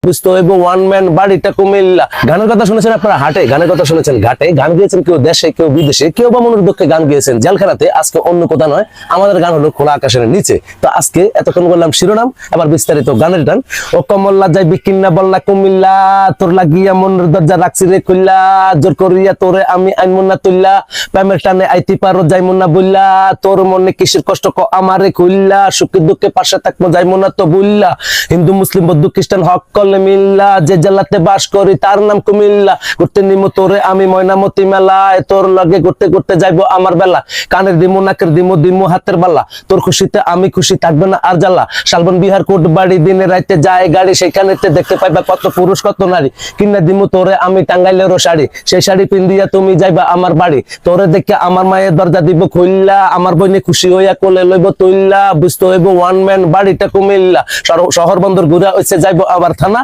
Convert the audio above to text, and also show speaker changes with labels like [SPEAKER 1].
[SPEAKER 1] বুঝতে হইব one man বাড়িটা কুমিল্লা। গানের কথা শুনেছেন আপনারা হাটে, গানের কথা শুনেছেন ঘাটে, গান গিয়েছেন কেউ দেশে কেউ বিদেশে, কেউ বা মনের দুঃখে গান গিয়েছেন জেলখানাতে। আজকে অন্য কথা নয়, আমাদের গান হলো খোলা আকাশের নিচে। তো আজকে এতক্ষণ বললাম শিরোনাম, এবার বিস্তারিত গানের গান। ও কমল্লা যাই বিকিন্না বল্লা কুমিল্লা, তোর লাগিয়া মনের দরজা রাখছি রে খুল্লা, জোর করিয়া তোরে আমি আইনমুন্না তুল্লা, প্রেমের টানে আইতি পারো যাইমুন্না বললা, তোর মনে কিসের কষ্ট ক আমারে খুল্লা, সুখে দুঃখে পাশে থাকবো যাইমুন্না তো বুল্লা, হিন্দু মুসলিম বৌদ্ধ খ্রিস্টান হক করলে মিল্লা, যে জেলাতে বাস করি তার নাম কুমিল্লা, ঘুরতে নিমো তোরে আমি ময়নামতি মেলায়, তোর লগে ঘুরতে ঘুরতে যাইবো আমার বেলা, কানের দিমু নাকের দিমু দিমু হাতের বালা, তোর খুশিতে আমি খুশি থাকবে না আর জ্বালা, শালবন বিহার কোট বাড়ি দিনে রাইতে যায় গাড়ি, সেখানেতে দেখতে পাইবা কত পুরুষ কত নারী, কিনা দিমু তোরে আমি টাঙ্গাইলেরও শাড়ি, সেই শাড়ি পিন্দিয়া তুমি যাইবা আমার বাড়ি, তোরে দেখে আমার মায়ের দরজা দিব খুললা, আমার বইনে খুশি হইয়া কোলে লইব তুইল্লা, বুঝতে হইব ওয়ান ম্যান বাড়িটা কুমিল্লা, শহর বন্দর ঘুরা হইছে যাইবো আবার থানা,